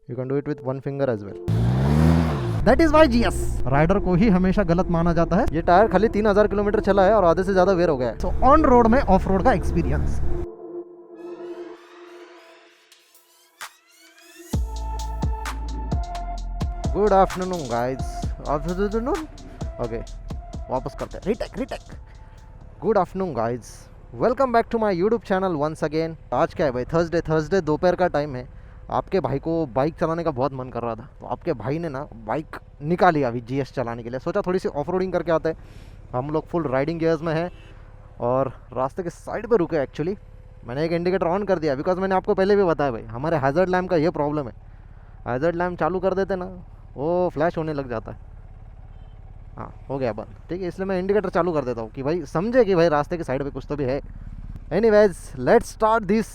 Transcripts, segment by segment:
You can do it with one finger as well. That is why GS rider को ही हमेशा गलत माना जाता है। ये टायर खाली 3000 किलोमीटर चला है और आधे से ज़्यादा वेयर हो गया है। सो ऑन रोड में ऑफ रोड का experience. Good afternoon guys. Afternoon okay, वापस करते हैं। Retake. Good afternoon guys, welcome back to my YouTube channel once again. आज क्या है भाई, थर्सडे दोपहर का टाइम है। आपके भाई को बाइक चलाने का बहुत मन कर रहा था, तो आपके भाई ने ना बाइक निकाली अभी GS चलाने के लिए। सोचा थोड़ी सी ऑफ रोडिंग करके आते हैं। हम लोग फुल राइडिंग गियर्स में हैं और रास्ते के साइड पे रुके। एक्चुअली मैंने एक इंडिकेटर ऑन कर दिया, बिकॉज मैंने आपको पहले भी बताया भाई हमारे हैज़र्ड लैम्प का ये प्रॉब्लम है। हैज़र्ड लैम्प चालू कर देते ना, वो फ्लैश होने लग जाता है। हाँ, हो गया बंद, ठीक है। इसलिए मैं इंडिकेटर चालू कर देता हूँ कि भाई समझे कि भाई रास्ते के साइड पे कुछ तो भी है। Anyways, let's start this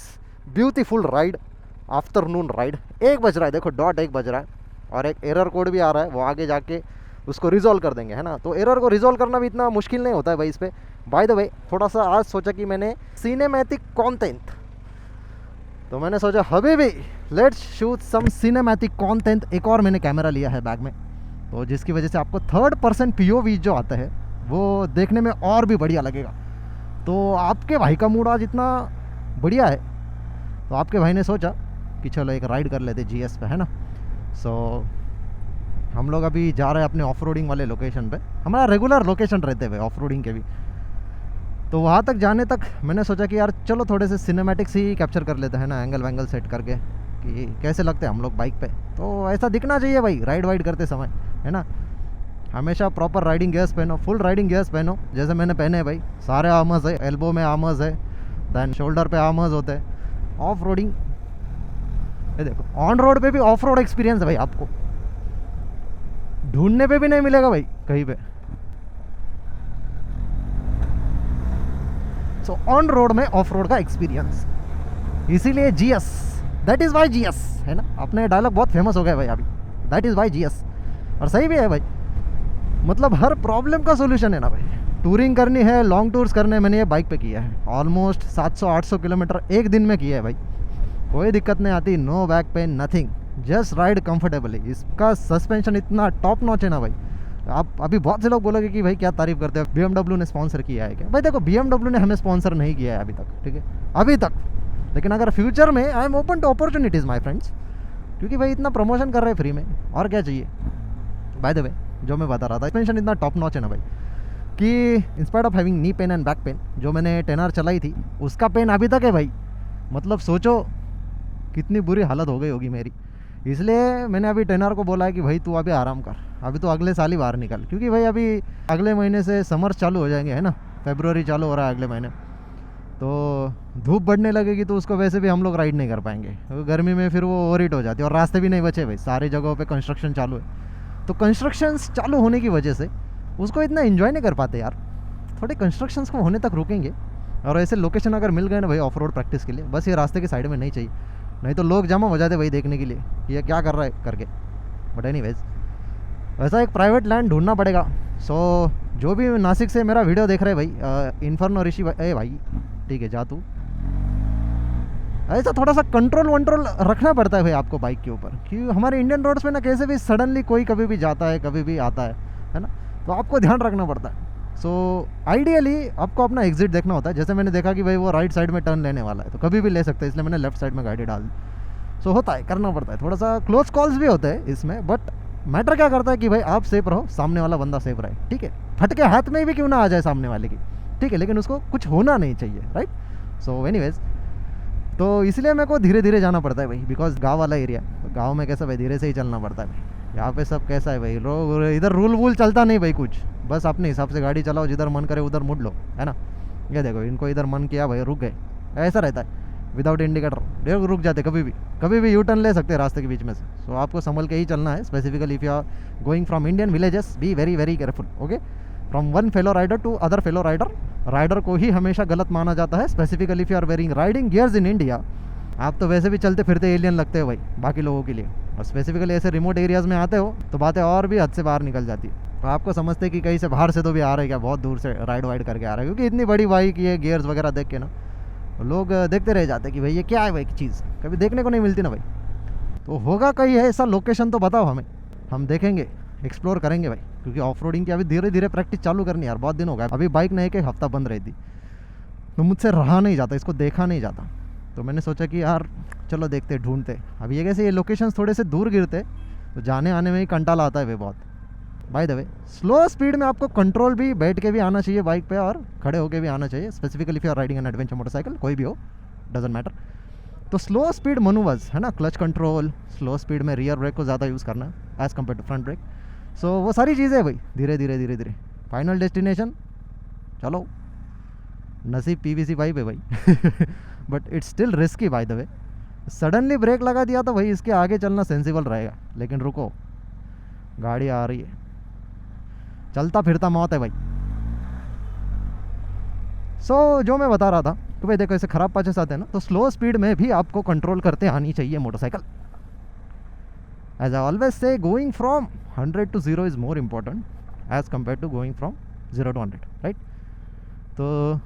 beautiful ride, afternoon ride. 1 बज रहा है, देखो डॉट 1 बज रहा है और एक एरर कोड भी आ रहा है, वो आगे जाके उसको रिजॉल्व कर देंगे, है ना। तो एरर को रिजॉल्व करना भी इतना मुश्किल नहीं होता है भाई इस पर। बाय द वे, थोड़ा सा आज सोचा कि मैंने सिनेमैटिक कंटेंट, तो मैंने सोचा हबीबी let's shoot some cinematic content. एक और मैंने कैमरा लिया है बैग में, तो जिसकी वजह से आपको थर्ड पर्सन POV जो आता है वो देखने में और भी बढ़िया लगेगा। तो आपके भाई का मूड आज इतना बढ़िया है, तो आपके भाई ने सोचा कि चलो एक राइड कर लेते GS पे, है ना। सो हम लोग अभी जा रहे हैं अपने ऑफ रोडिंग वाले लोकेशन पे। हमारा रेगुलर लोकेशन रहते हुए ऑफ रोडिंग के भी, तो वहाँ तक जाने तक मैंने सोचा कि यार चलो थोड़े से सिनेमैटिक्स ही कैप्चर कर लेते हैं ना, एंगल वैंगल सेट करके कि कैसे लगते हैं हम लोग बाइक पे। तो ऐसा दिखना चाहिए भाई राइड वाइड करते समय, है ना। हमेशा प्रॉपर राइडिंग गियर्स पहनो, फुल राइडिंग गियर्स पहनो जैसे मैंने पहने हैं भाई। सारे आर्मर्स है, एल्बो में आर्मर्स है, दैन शोल्डर पे आर्मर्स होते हैं। ऑफ रोडिंग, ये देखो ऑन रोड पे भी ऑफ रोड एक्सपीरियंस है भाई, आपको ढूंढने पे भी नहीं मिलेगा भाई कहीं पे। सो ऑन रोड में ऑफ रोड का एक्सपीरियंस, इसीलिए GS, that is why GS, है ना। अपने डायलॉग बहुत फेमस हो गया भाई अभी, दैट इज वाई GS। और सही भी है भाई, मतलब हर प्रॉब्लम का सोल्यूशन है ना भाई। टूरिंग करनी है, लॉन्ग टूर्स करने, मैंने ये बाइक पे किया है। ऑलमोस्ट 700-800 किलोमीटर एक दिन में किया है भाई, कोई दिक्कत नहीं आती। No back pain, nothing, just ride comfortably. इसका सस्पेंशन इतना टॉप नॉच है ना भाई। आप अभी बहुत से लोग बोलोगे कि भाई क्या तारीफ करते हैं, BMW ने स्पॉन्सर किया है क्या। भाई देखो, BMW ने हमें स्पॉन्सर नहीं किया है अभी तक, ठीक है, अभी तक। लेकिन अगर फ्यूचर में I am open to opportunities my friends, क्योंकि भाई इतना प्रमोशन कर रहे हैं फ्री में, और क्या चाहिए। बाय द वे, जो मैं बता रहा था, सस्पेंशन इतना टॉप नॉच है ना भाई कि in spite of having knee pain and back pain, जो मैंने 10R चलाई थी उसका पेन अभी तक है भाई। मतलब सोचो कितनी बुरी हालत हो गई होगी मेरी। इसलिए मैंने अभी 10R को बोला है कि भाई तू अभी आराम कर, अभी तो अगले साल ही बाहर निकल, क्योंकि भाई अभी अगले महीने से समर्स चालू हो जाएंगे, है ना। फरवरी चालू हो रहा है अगले महीने, तो धूप बढ़ने लगेगी तो उसको वैसे भी हम लोग राइड नहीं कर पाएंगे, तो गर्मी में फिर वो ओवर हीट हो जाती है और रास्ते भी नहीं बचे भाई। सारी जगहों पे कंस्ट्रक्शन चालू है, तो कंस्ट्रक्शंस चालू होने की वजह से उसको इतना एंजॉय नहीं कर पाते यार। थोड़े कंस्ट्रक्शंस को होने तक रुकेंगे, और ऐसे लोकेशन अगर मिल गए ना भाई ऑफ रोड प्रैक्टिस के लिए, बस ये रास्ते के साइड में नहीं चाहिए, नहीं तो लोग जमा हो जाते भाई देखने के लिए कि ये क्या कर रहा है करके। बट एनीवेज, वैसा एक प्राइवेट लैंड ढूंढना पड़ेगा। सो जो भी नासिक से मेरा वीडियो देख रहे हैं भाई, इन्फर्नो ऋषि भाई, भाई ठीक है जा तू। ऐसा थोड़ा सा कंट्रोल रखना पड़ता है भाई आपको बाइक के ऊपर, क्योंकि हमारे इंडियन रोड्स पे ना कैसे भी सडनली कोई कभी भी जाता है, कभी भी आता है ना। तो आपको ध्यान रखना पड़ता है। सो आइडियली आपको अपना एग्जिट देखना होता है। जैसे मैंने देखा कि भाई वो राइट साइड में टर्न लेने वाला है, तो कभी भी ले सकते हैं, इसलिए मैंने लेफ्ट साइड में गाड़ी डाल दी। सो होता है, करना पड़ता है, थोड़ा सा क्लोज कॉल्स भी होते हैं इसमें। बट मैटर क्या करता है कि भाई आप सेफ रहो, सामने वाला बंदा सेफ रहे, ठीक है। फटके हाथ में भी क्यों ना आ जाए सामने वाले की, ठीक है, लेकिन उसको कुछ होना नहीं चाहिए, राइट। सो एनीवेज, तो इसलिए मेरे को धीरे धीरे जाना पड़ता है भाई, बिकॉज गाँव वाला एरिया, गाँव में कैसा भाई धीरे से ही चलना पड़ता है भाई। यहाँ पे सब कैसा है भाई, लोग इधर रूल वूल चलता नहीं भाई कुछ, बस अपने हिसाब से गाड़ी चलाओ, जिधर मन करे उधर मुड़ लो, है ना। ये देखो इनको इधर मन किया भाई रुक गए, ऐसा रहता है। विदाउट इंडिकेटर रुक जाते, कभी भी यू टर्न ले सकते हैं रास्ते के बीच में से। सो आपको संभल के ही चलना है। Specifically if you are going from Indian villages, be very very careful, okay. From one fellow rider to other fellow rider, rider को ही हमेशा गलत माना जाता है। Specifically if you are wearing riding gears in India, आप तो वैसे भी चलते फिरते एलियन लगते हो भाई बाकी लोगों के लिए, और स्पेसिफिकली ऐसे रिमोट एरियाज़ में आते हो तो बातें और भी हद से बाहर निकल जाती है। तो आपको समझते कि कहीं से बाहर से तो भी आ रहे हैं क्या, बहुत दूर से राइड वाइड करके आ रहे हैं, क्योंकि इतनी बड़ी बाइक ये गियर्स वगैरह देख के ना लोग देखते रह जाते कि भाई ये क्या है भाई की चीज़, कभी देखने को नहीं मिलती ना भाई। तो होगा कहीं है ऐसा लोकेशन तो बताओ हमें, हम देखेंगे, एक्सप्लोर करेंगे भाई, क्योंकि ऑफ रोडिंग की अभी धीरे धीरे प्रैक्टिस चालू करनी है यार, बहुत दिन हो गया। अभी बाइक नहीं, एक हफ्ता बंद रही थी, तो मुझसे रहा नहीं जाता, इसको देखा नहीं जाता। तो मैंने सोचा कि यार चलो देखते ढूंढते। अभी ये कैसे ये लोकेशंस थोड़े से दूर गिरते तो जाने आने में ही कंटाला आता है वे बहुत। Bye the way, slow speed में आपको कंट्रोल भी बैठ के भी आना चाहिए बाइक पे और खड़े होके भी आना चाहिए, specifically if you are riding an adventure motorcycle, कोई भी हो, डजेंट मैटर। तो स्लो स्पीड मनूवर्स है ना, क्लच कंट्रोल, स्लो स्पीड में रियर ब्रेक को ज़्यादा यूज़ करना as compare to front brake. So वो सारी चीज़ें भाई धीरे धीरे धीरे धीरे फाइनल डेस्टिनेशन चलो, नसीब पीवीसी पाइप है भाई but it's still risky by the way. Suddenly brake लगा दिया तो भाई इसके आगे चलना सेंसिबल रहेगा, लेकिन रुको गाड़ी आ रही है, चलता फिरता मौत है भाई। सो जो मैं बता रहा था तो भाई देखो ऐसे ख़राब पैचेस आते हैं ना, तो स्लो स्पीड में भी आपको कंट्रोल करते आनी चाहिए motorcycle. As I always say going from 100 to 0 is more important as compared to going from 0 to 100, right. तो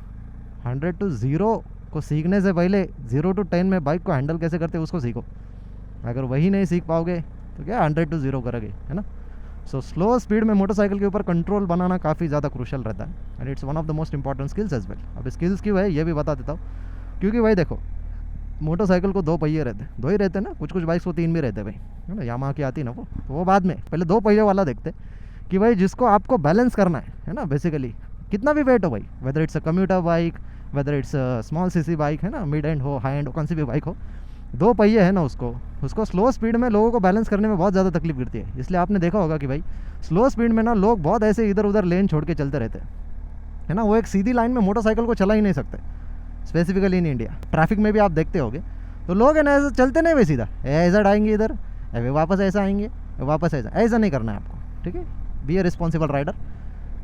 100 to 0 को सीखने से पहले 0 to 10 में बाइक को हैंडल कैसे करते हैं उसको सीखो। अगर वही नहीं सीख पाओगे तो क्या 100 to 0 करोगे, है ना। सो स्लो स्पीड में मोटरसाइकिल के ऊपर कंट्रोल बनाना काफ़ी ज़्यादा क्रूशल रहता है, and it's one of the most important skills as well. अब स्किल्स क्यों है ये भी बता देता हूँ, क्योंकि भाई देखो मोटरसाइकिल को 2 पहिए रहते हैं, 2 ही रहते हैं ना, कुछ कुछ बाइक्स को 3 भी रहते हैं भाई, है ना। यामाहा की आती है ना वो, तो वो बाद में, पहले 2 पहिए वाला देखते कि भाई जिसको आपको बैलेंस करना है ना, बेसिकली कितना भी वेट हो भाई, whether it's a commuter bike, whether it's small CC bike, है ना, मिड एंड हो, हाई एंड हो, कौन सी भी बाइक हो, 2 पहिए है ना, उसको स्लो स्पीड में लोगों को बैलेंस करने में बहुत ज़्यादा तकलीफ गिरती है। इसलिए आपने देखा होगा कि भाई स्लो स्पीड में ना लोग बहुत ऐसे इधर उधर लेन छोड़ के चलते रहते हैं, है ना। वो एक सीधी लाइन में मोटरसाइकिल को चला ही नहीं सकते, स्पेसिफिकली इन इंडिया। ट्रैफिक में भी आप देखते होगे तो लोग है ना ऐसे चलते नहीं भाई, सीधा ऐसा आएंगे इधर, वे वापस ऐसा आएंगे, वापस ऐसा नहीं करना है आपको, ठीक है। Be a responsible rider.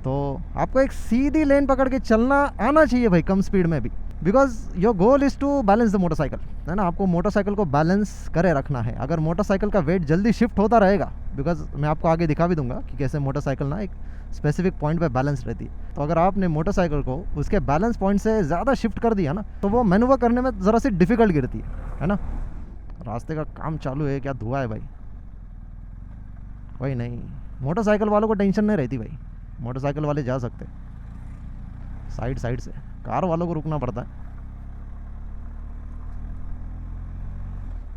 तो आपको एक सीधी लेन पकड़ के चलना आना चाहिए भाई, कम स्पीड में भी, because your goal is to balance the motorcycle, है ना। आपको मोटरसाइकिल को बैलेंस करे रखना है। अगर मोटरसाइकिल का वेट जल्दी शिफ्ट होता रहेगा, बिकॉज मैं आपको आगे दिखा भी दूंगा कि कैसे मोटरसाइकिल ना एक स्पेसिफिक पॉइंट पे बैलेंस रहती है। तो अगर आपने मोटरसाइकिल को उसके बैलेंस पॉइंट से ज़्यादा शिफ्ट कर दिया ना, तो वो मैनूवर करने में ज़रा सी डिफ़िकल्ट गिरती है ना। रास्ते का काम चालू है, क्या धुआं है भाई, वही नहीं, मोटरसाइकिल वालों को टेंशन नहीं रहती भाई, मोटरसाइकिल वाले जा सकते साइड से, कार वालों को रुकना पड़ता है।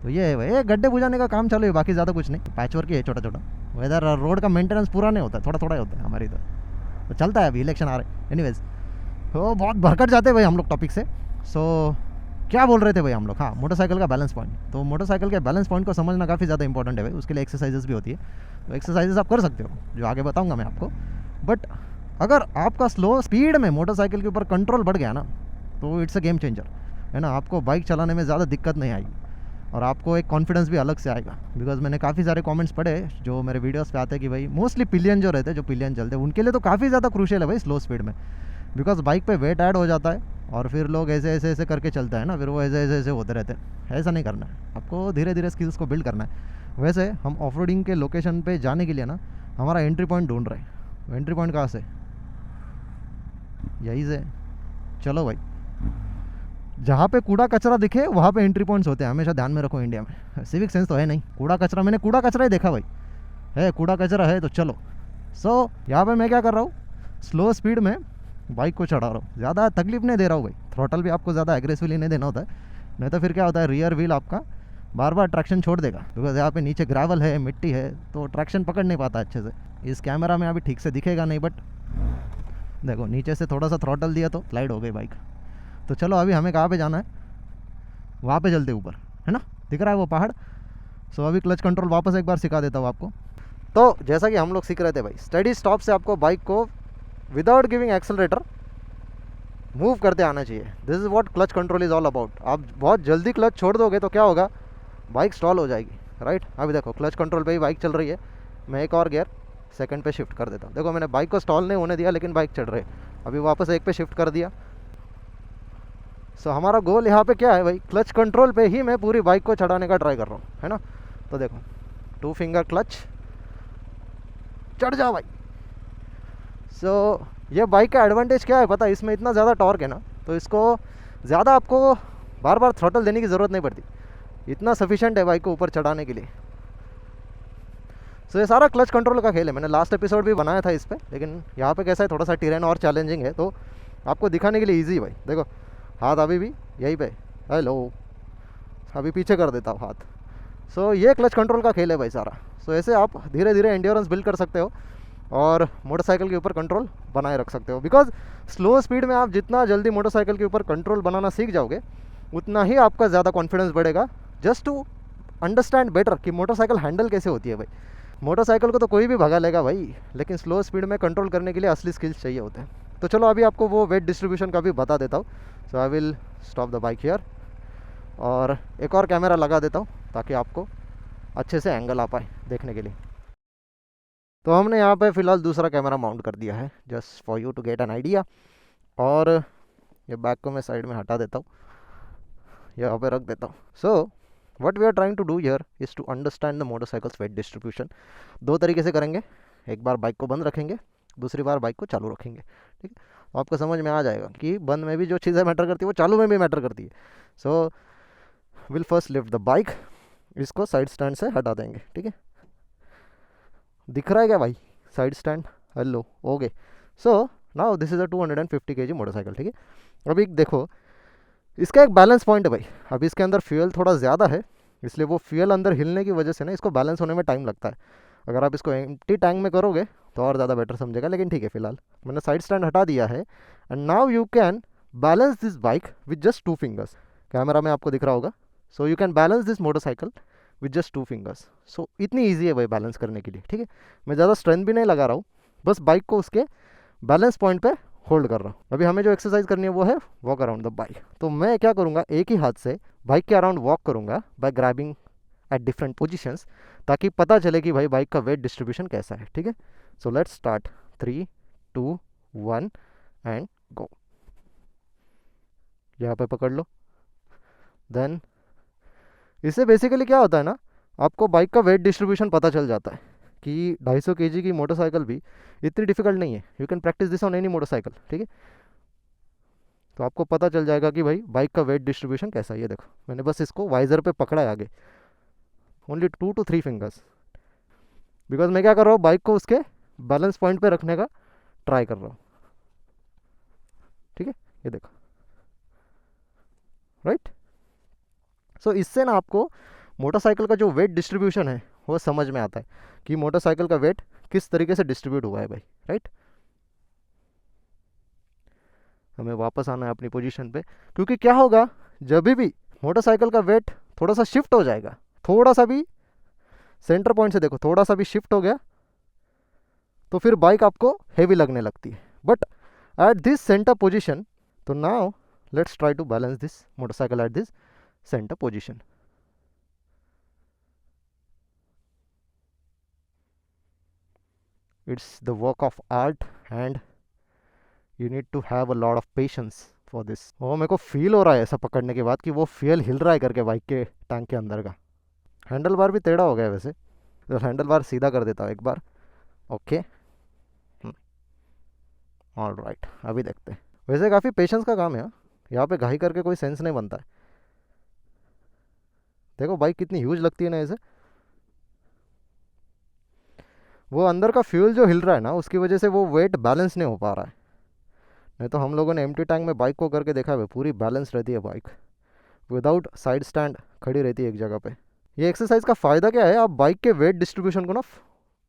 तो ये है भाई, ये गड्ढे बुझाने का काम चालू है, बाकी ज़्यादा कुछ नहीं, पैचवर्क ही है छोटा छोटा। वेदर रोड का मेंटेनेंस पूरा नहीं होता है, थोड़ा थोड़ा ही होता है हमारे इधर, तो चलता है। अभी इलेक्शन आ रहे हैं, एनीवेज तो बहुत भरकट जाते हैं भाई हम लोग टॉपिक से। सो क्या बोल रहे थे भाई हम लोग, हाँ, मोटरसाइकिल का बैलेंस पॉइंट। तो मोटरसाइकिल के बैलेंस पॉइंट को समझना काफ़ी ज़्यादा इंपॉर्टेंट है भाई, उसके लिए एक्सरसाइजेस भी होती है। तो एक्सरसाइजेस आप कर सकते हो, जो आगे बताऊँगा मैं आपको। बट अगर आपका स्लो स्पीड में मोटरसाइकिल के ऊपर कंट्रोल बढ़ गया ना, तो इट्स अ गेम चेंजर, है ना। आपको बाइक चलाने में ज़्यादा दिक्कत नहीं आएगी और आपको एक कॉन्फिडेंस भी अलग से आएगा। बिकॉज मैंने काफ़ी सारे कमेंट्स पढ़े जो मेरे वीडियोस पे आते हैं कि भाई मोस्टली पिलियन जो रहते हैं, जो पिलियन चलते हैं, उनके लिए तो काफ़ी ज़्यादा क्रूशियल है भाई स्लो स्पीड में, बिकॉज बाइक पे वेट ऐड हो जाता है और फिर लोग ऐसे करके चलता है ना, फिर वो ऐसे होते रहते हैं। ऐसा नहीं करना है, आपको धीरे धीरे स्किल्स को बिल्ड करना है। वैसे हम ऑफ रोडिंग के लोकेशन पे जाने के लिए ना हमारा एंट्री पॉइंट ढूंढ रहे हैं। एंट्री पॉइंट कहाँ से, यही से। चलो भाई, जहाँ पे कूड़ा कचरा दिखे वहाँ पे एंट्री पॉइंट्स होते हैं, हमेशा ध्यान में रखो। इंडिया में सिविक सेंस तो है नहीं, कूड़ा कचरा, मैंने कूड़ा कचरा ही देखा भाई, है कूड़ा कचरा है तो चलो। सो यहाँ पे मैं क्या कर रहा हूँ, स्लो स्पीड में बाइक को चढ़ा रहा हूँ, ज़्यादा तकलीफ नहीं दे रहा हूँ भाई। थ्रोटल भी आपको ज़्यादा एग्रेसिवली नहीं देना होता है, नहीं तो फिर क्या होता है, रियर व्हील आपका बार बार ट्रैक्शन छोड़ देगा, बिकॉज यहाँ पे नीचे ग्रेवल है, मिट्टी है, तो ट्रैक्शन पकड़ नहीं पाता अच्छे से। इस कैमरा में अभी ठीक से दिखेगा नहीं, बट देखो नीचे से थोड़ा सा थ्रोटल दिया तो स्लाइड हो गई बाइक। तो चलो अभी हमें कहाँ पे जाना है, वहाँ पे चलते ऊपर, है ना, दिख रहा है वो पहाड़। सो अभी क्लच कंट्रोल वापस एक बार सिखा देता हूँ आपको। तो जैसा कि हम लोग सीख रहे थे भाई, स्टडी स्टॉप से आपको बाइक को विदाउट गिविंग एक्सेलरेटर मूव करते आना चाहिए। This is what clutch control is all about. आप बहुत जल्दी क्लच छोड़ दोगे तो क्या होगा, बाइक स्टॉल हो जाएगी, राइट। अभी देखो क्लच कंट्रोल पे ही बाइक चल रही है, मैं एक और गियर सेकंड पे शिफ्ट कर देता हूँ। देखो मैंने बाइक को स्टॉल नहीं होने दिया, लेकिन बाइक चढ़ रही है। अभी वापस एक पे शिफ्ट कर दिया। सो हमारा गोल यहाँ पे क्या है भाई, क्लच कंट्रोल पे ही मैं पूरी बाइक को चढ़ाने का ट्राई कर रहा हूँ, है ना। तो देखो 2 फिंगर क्लच, चढ़ जाओ भाई। सो ये बाइक का एडवांटेज क्या है पता है, इसमें इतना ज़्यादा टॉर्क है ना, तो इसको ज़्यादा आपको बार बार थ्रोटल देने की ज़रूरत नहीं पड़ती, इतना सफिशिएंट है बाइक को ऊपर चढ़ाने के लिए। सो ये सारा क्लच कंट्रोल का खेल है। मैंने लास्ट एपिसोड भी बनाया था इस पर, लेकिन यहाँ पे कैसा है, थोड़ा सा टेरेन और चैलेंजिंग है, तो आपको दिखाने के लिए ईजी है भाई। देखो हाथ अभी भी यहीं पे, हेलो, अभी पीछे कर देता हूँ हाथ। सो ये क्लच कंट्रोल का खेल है भाई सारा। सो ऐसे आप धीरे धीरे एंड्योरेंस बिल्ड कर सकते हो और मोटरसाइकिल के ऊपर कंट्रोल बनाए रख सकते हो। बिकॉज स्लो स्पीड में आप जितना जल्दी मोटरसाइकिल के ऊपर कंट्रोल बनाना सीख जाओगे, उतना ही आपका ज़्यादा कॉन्फिडेंस बढ़ेगा जस्ट टू अंडरस्टैंड बेटर कि मोटरसाइकिल हैंडल कैसे होती है भाई। मोटरसाइकिल को तो कोई भी भगा लेगा भाई, लेकिन स्लो स्पीड में कंट्रोल करने के लिए असली स्किल्स चाहिए होते हैं। तो चलो अभी आपको वो वेट डिस्ट्रीब्यूशन का भी बता देता हूँ। So I will stop the bike here और एक और कैमरा लगा देता हूँ ताकि आपको अच्छे से एंगल आ पाए देखने के लिए। तो हमने यहाँ पे फ़िलहाल दूसरा कैमरा माउंट कर दिया है, just for you to get an idea. और ये बैक को मैं साइड में हटा देता हूँ, यहाँ पे रख देता हूँ। So what we are trying to do here is to understand the motorcycle's weight distribution. दो तरीके से करेंगे, एक बार बाइक को बंद रखेंगे, दूसरी बार बाइक को चालू रखेंगे। ठीक है, तो आपको समझ में आ जाएगा कि बंद में भी जो चीज़ें मैटर करती है वो चालू में भी मैटर करती है। So will first lift the bike, इसको साइड स्टैंड से हटा देंगे। ठीक है, दिख रहा है क्या भाई side stand? Hello, okay. So now this is a 250 kg motorcycle. ठीक है, अभी देखो इसका एक बैलेंस पॉइंट है भाई। अभी इसके अंदर फ्यूल थोड़ा ज़्यादा है, इसलिए वो फ्यूल अंदर हिलने की वजह से ना इसको बैलेंस होने में टाइम लगता है। अगर आप इसको एम्प्टी टैंक में करोगे तो और ज़्यादा बेटर समझेगा, लेकिन ठीक है, फिलहाल मैंने साइड स्टैंड हटा दिया है। And now you can balance this bike with just 2 fingers. Camera में आपको दिख रहा होगा। So you can balance this motorcycle with just 2 fingers. So इतनी ईजी है भाई बैलेंस करने के लिए। ठीक है, मैं ज़्यादा स्ट्रेंथ भी नहीं लगा रहा हूँ, बस बाइक को उसके बैलेंस पॉइंट पे होल्ड कर रहा हूँ। अभी हमें जो एक्सरसाइज करनी है वो है वॉक अराउंड द बाइक। तो मैं क्या करूँगा, एक ही हाथ से बाइक के अराउंड वॉक करूँगा by grabbing at different positions, ताकि पता चले कि भाई बाइक का वेट डिस्ट्रीब्यूशन कैसा है। ठीक है, so let's start. 3, 2, 1 and go. यहाँ पे पकड़ लो। देन इससे बेसिकली क्या होता है ना, आपको बाइक का वेट डिस्ट्रीब्यूशन पता चल जाता है कि 250 kg की मोटरसाइकिल भी इतनी डिफिकल्ट नहीं है। You can practice this on any motorcycle. ठीक है, तो आपको पता चल जाएगा कि भाई बाइक का वेट डिस्ट्रीब्यूशन कैसा है। ये देखो मैंने बस इसको वाइजर पे पकड़ा है आगे, ओनली 2 to 3 फिंगर्स, बिकॉज मैं क्या कर रहा हूँ, बाइक को उसके बैलेंस पॉइंट पे रखने का ट्राई कर रहा हूँ। ठीक है, ये देखो, राइट। सो इससे ना आपको मोटरसाइकिल का जो वेट डिस्ट्रीब्यूशन है वो समझ में आता है कि मोटरसाइकिल का वेट किस तरीके से डिस्ट्रीब्यूट हुआ है भाई, राइट। हमें वापस आना है अपनी पोजीशन पे, क्योंकि क्या होगा, जब भी मोटरसाइकिल का वेट थोड़ा सा शिफ्ट हो जाएगा, थोड़ा सा भी सेंटर पॉइंट से देखो, थोड़ा सा भी शिफ्ट हो गया तो फिर बाइक आपको हेवी लगने लगती है। But at this centre position, तो now let's try to balance this motorcycle at this centre position. It's the work of art and you need to have a lot of patience for this। वो मेरे को feel हो रहा है ऐसा पकड़ने के बाद कि वो फ्यूल हिल रहा है करके बाइक के टैंक के अंदर का। हैंडल बार भी टेढ़ा हो गया है वैसे, तो हैंडल बार सीधा कर देता हूँ एक बार। ओके, ऑल राइट, अभी देखते हैं। वैसे काफ़ी पेशेंस का काम है यहाँ पे, घाई करके कोई सेंस नहीं बनता है। देखो बाइक कितनी ह्यूज लगती है ना ऐसे, वो अंदर का फ्यूल जो हिल रहा है ना उसकी वजह से वो वेट बैलेंस नहीं हो पा रहा है। नहीं तो हम लोगों ने एम्प्टी टैंक में बाइक को करके देखा है, पूरी बैलेंस रहती है बाइक, विदाउट साइड स्टैंड खड़ी रहती है एक जगह पे। ये एक्सरसाइज का फ़ायदा क्या है, आप बाइक के वेट डिस्ट्रीब्यूशन को ना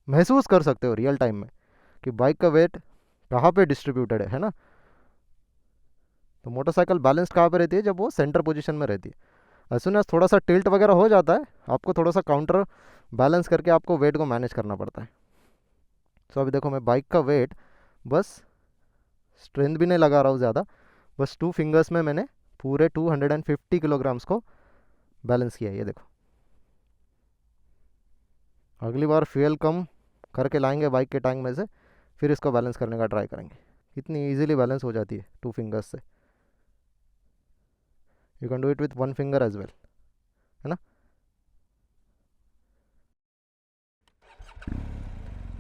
महसूस कर सकते हो रियल टाइम में कि बाइक का वेट कहाँ पे डिस्ट्रीब्यूटेड है ना। तो मोटरसाइकिल बैलेंस कहाँ पे रहती है, जब वो सेंटर पोजीशन में रहती है। एज सुन एज थोड़ा सा टिल्ट वगैरह हो जाता है, आपको थोड़ा सा काउंटर बैलेंस करके आपको वेट को मैनेज करना पड़ता है। सो अभी देखो मैं बाइक का वेट बस स्ट्रेंथ भी नहीं लगा रहा हूँ ज़्यादा, बस 2 फिंगर्स में मैंने पूरे 250 किलोग्राम्स को बैलेंस किया है। ये देखो, अगली बार फ्यूल कम करके लाएंगे बाइक के टैंक में से, फिर इसको बैलेंस करने का ट्राई करेंगे। कितनी इजीली बैलेंस हो जाती है 2 फिंगर्स से। You can do it with 1 finger as well, है ना।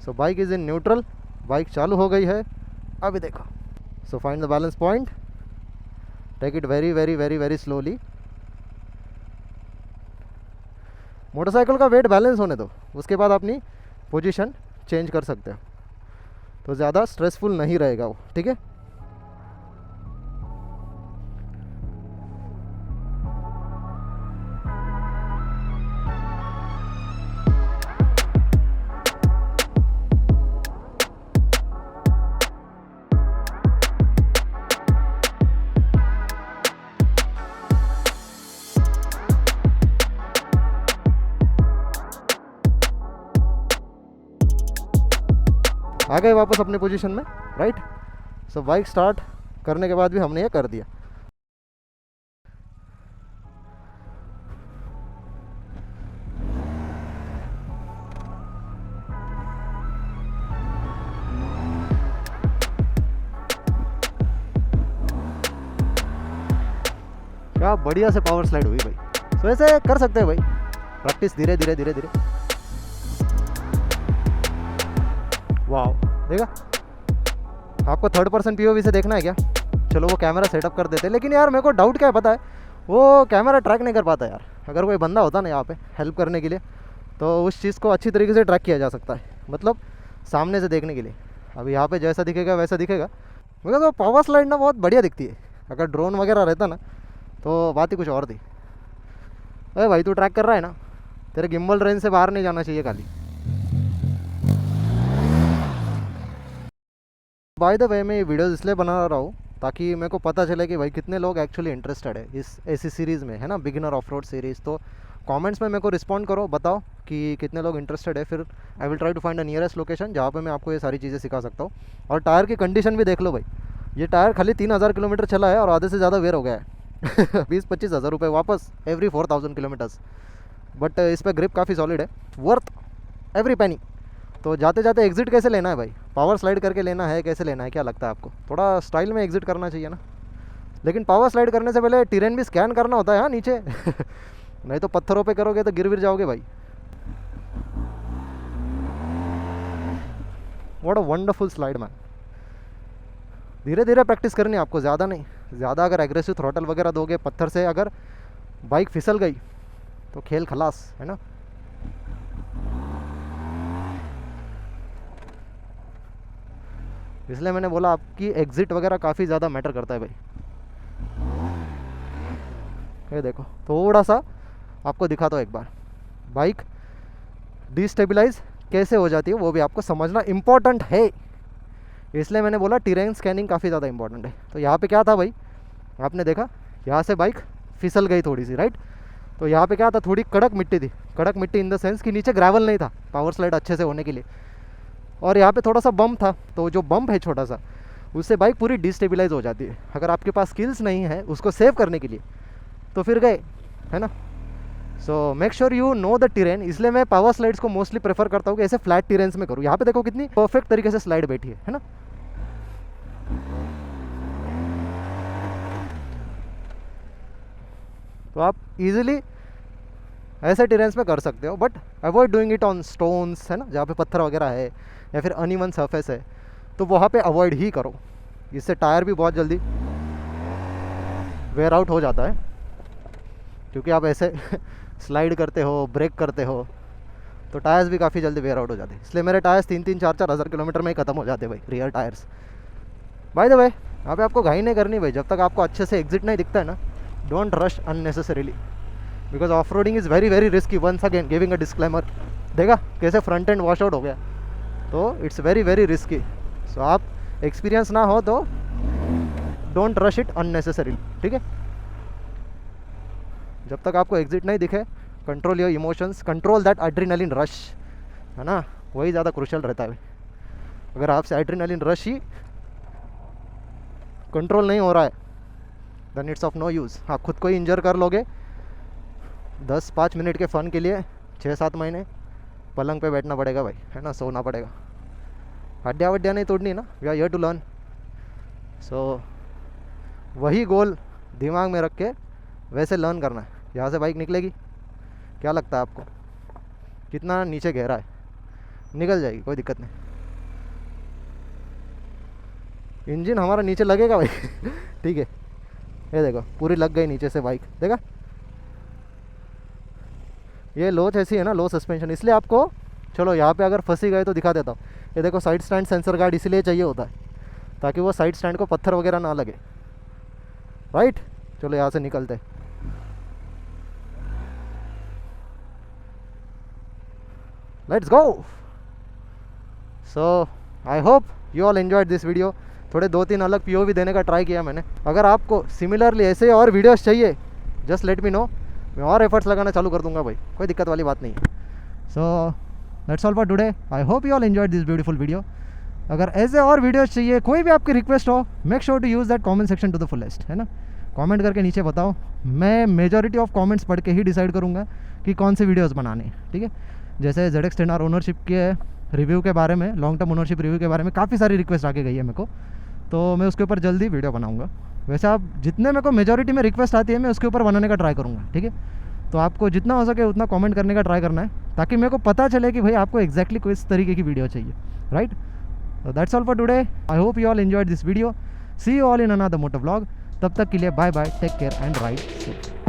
So bike is in neutral, bike चालू हो गई है। अभी देखो, so find the balance point, take it very very very very slowly. Motorcycle का वेट बैलेंस होने दो, उसके बाद अपनी पोजीशन चेंज कर सकते हो, तो ज़्यादा स्ट्रेसफुल नहीं रहेगा वो, ठीक है। आ गए वापस अपने पोजीशन में, राइट। सो बाइक स्टार्ट करने के बाद भी हमने ये कर दिया। क्या बढ़िया से पावर स्लाइड हुई भाई। सो ऐसे कर सकते हैं भाई, प्रैक्टिस धीरे धीरे धीरे धीरे। वाह, देखा, आपको थर्ड पर्सन पीओवी से देखना है क्या? चलो वो कैमरा सेटअप कर देते, लेकिन यार मेरे को डाउट क्या है पता है, वो कैमरा ट्रैक नहीं कर पाता यार। अगर कोई बंदा होता ना यहाँ पे हेल्प करने के लिए, तो उस चीज़ को अच्छी तरीके से ट्रैक किया जा सकता है, मतलब सामने से देखने के लिए। अब यहाँ पे जैसा दिखेगा वैसा दिखेगा। मुझे तो पावर स्लाइड ना बहुत बढ़िया दिखती है। अगर ड्रोन वगैरह रहता ना तो बात ही कुछ और थी। अरे भाई तू ट्रैक कर रहा है ना, तेरे गिम्बल रेंज से बाहर नहीं जाना चाहिए खाली। बाय द वे मैं ये वीडियोस इसलिए बना रहा हूँ ताकि मेरे को पता चले कि भाई कितने लोग एक्चुअली इंटरेस्टेड है इस ऐसी सीरीज़ में, है ना, बिगिनर ऑफ रोड सीरीज़। तो कमेंट्स में मेरे को रिस्पॉन्ड करो, बताओ कि कितने लोग इंटरेस्टेड है। फिर I will try to find a nearest location जहाँ पे मैं आपको ये सारी चीज़ें सिखा सकता हूँ। और टायर की कंडीशन भी देख लो भाई, ये टायर खाली 3000 किलोमीटर चला है और आधे से ज़्यादा वेयर हो गया है 20-25 हज़ार रुपये वापस एवरी 4000 किलोमीटर्स। बट इस पर ग्रिप काफ़ी सॉलिड है, वर्थ एवरी पेनी। तो जाते जाते एग्जिट कैसे लेना है भाई, पावर स्लाइड करके लेना है, कैसे लेना है, क्या लगता है आपको? थोड़ा स्टाइल में एग्जिट करना चाहिए ना, लेकिन पावर स्लाइड करने से पहले टेरेन भी स्कैन करना होता है हाँ नीचे नहीं तो पत्थरों पे करोगे तो गिर जाओगे भाई। What a wonderful slide man. धीरे धीरे प्रैक्टिस करनी है आपको, ज़्यादा नहीं। ज़्यादा अगर एग्रेसिव थ्रॉटल वगैरह दोगे, पत्थर से अगर बाइक फिसल गई तो खेल खलास, है ना। इसलिए मैंने बोला आपकी एग्जिट वगैरह काफ़ी ज़्यादा मैटर करता है भाई। ये देखो थोड़ा सा आपको दिखाता हूँ एक बार, बाइक डिस्टेबलाइज कैसे हो जाती है वो भी आपको समझना इम्पोर्टेंट है। इसलिए मैंने बोला टेरेन स्कैनिंग काफ़ी ज़्यादा इंपॉर्टेंट है। तो यहाँ पे क्या था भाई, आपने देखा यहाँ से बाइक फिसल गई थोड़ी सी, राइट। तो यहाँ पे क्या था, थोड़ी कड़क मिट्टी थी। कड़क मिट्टी इन द सेंस कि नीचे ग्रेवल नहीं था पावर स्लाइड अच्छे से होने के लिए, और यहाँ पे थोड़ा सा बम्प था। तो जो बम्प है छोटा सा, उससे बाइक पूरी डिस्टेबलाइज हो जाती है। अगर आपके पास स्किल्स नहीं है उसको सेव करने के लिए तो फिर गए, है ना। So make sure you know the terrain. इसलिए मैं पावर स्लाइड्स को मोस्टली प्रेफर करता हूँ कि ऐसे फ्लैट टेरेन्स में करूँ। यहाँ पे देखो कितनी परफेक्ट तरीके से स्लाइड बैठी है ना। तो आप इजीली ऐसे टेरेन्स में कर सकते हो, but avoid doing it on stones, है ना, जहाँ पे पत्थर वगैरह है या फिर अनइवन सरफेस है, तो वहाँ पे अवॉइड ही करो। इससे टायर भी बहुत जल्दी वेयर आउट हो जाता है, क्योंकि आप ऐसे स्लाइड करते हो, ब्रेक करते हो, तो टायर्स भी काफ़ी जल्दी वेयर आउट हो जाते हैं। इसलिए मेरे टायर्स 3-4 हज़ार किलोमीटर में ही ख़त्म हो जाते भाई, रियर टायर्स। बाय द वे यहाँ पे आपको घाई नहीं करनी भाई, जब तक आपको अच्छे से एग्जिट नहीं दिखता है ना, don't rush unnecessarily, because off roading is very very risky. Once again giving a disclaimer, देखा कैसे फ्रंट एंड वॉश आउट हो गया, तो it's very very risky. So आप एक्सपीरियंस ना हो तो डोंट रश इट अननेसेसरीली, ठीक है। जब तक आपको एग्जिट नहीं दिखे, control your emotions, control that adrenaline rush, है ना, वही ज़्यादा क्रूशियल रहता है। अगर आपसे एड्रेनलिन रश ही कंट्रोल नहीं हो रहा है, then it's of no use. आप खुद को ही इंजर कर लोगे। 10-5 मिनट के फ़न के लिए 6-7 महीने पलंग पे बैठना पड़ेगा भाई, है ना, सोना पड़ेगा। हड्डियाँ वड्डियाँ नहीं तोड़नी ना, we are here to learn. So वही गोल दिमाग में रख के वैसे लर्न करना है। यहाँ से बाइक निकलेगी, क्या लगता है आपको कितना नीचे गहरा है? निकल जाएगी, कोई दिक्कत नहीं। इंजन हमारा नीचे लगेगा भाई ठीक है, ये देखो पूरी लग गई नीचे से बाइक, देखा। ये लोच ऐसी है ना, लो सस्पेंशन, इसलिए आपको चलो यहाँ पे अगर फंसी गए तो दिखा देता हूँ। ये देखो साइड स्टैंड सेंसर गार्ड इसलिए चाहिए होता है ताकि वो साइड स्टैंड को पत्थर वगैरह ना लगे, राइट। चलो यहाँ से निकलते। Let's go. So I hope you all enjoyed this video. थोड़े 2-3 अलग पीओवी देने का ट्राई किया मैंने। अगर आपको सिमिलरली ऐसे और वीडियोस चाहिए जस्ट लेट मी नो, मैं और एफर्ट्स लगाना चालू कर दूंगा भाई, कोई दिक्कत वाली बात नहीं है। So that's all for today. I hope you all enjoyed this beautiful video. अगर ऐसे और वीडियोस चाहिए, कोई भी आपकी रिक्वेस्ट हो, make sure to use that comment section to the fullest, है ना। कमेंट करके नीचे बताओ, मैं मेजॉरिटी ऑफ कमेंट्स पढ़ के ही डिसाइड करूँगा कि कौन सी वीडियोस बनाने, ठीक है। जैसे ZX10R ओनरशिप के रिव्यू के बारे में, लॉन्ग टर्म ओनरशिप रिव्यू के बारे में काफ़ी सारी रिक्वेस्ट आके गई है मेरे को, तो मैं उसके ऊपर जल्दी वीडियो बनाऊँगा। वैसे आप जितने मेरे को मेजॉरिटी में रिक्वेस्ट आती है मैं उसके ऊपर बनाने का ट्राई करूँगा, ठीक है। तो आपको जितना हो सके उतना कमेंट करने का ट्राई करना है ताकि मेरे को पता चले कि भाई आपको एग्जैक्टली किस तरीके की वीडियो चाहिए, right. So that's all for today. I hope you all enjoyed this video. See you all in another motor vlog. तब तक के लिए bye bye, take care and ride safe.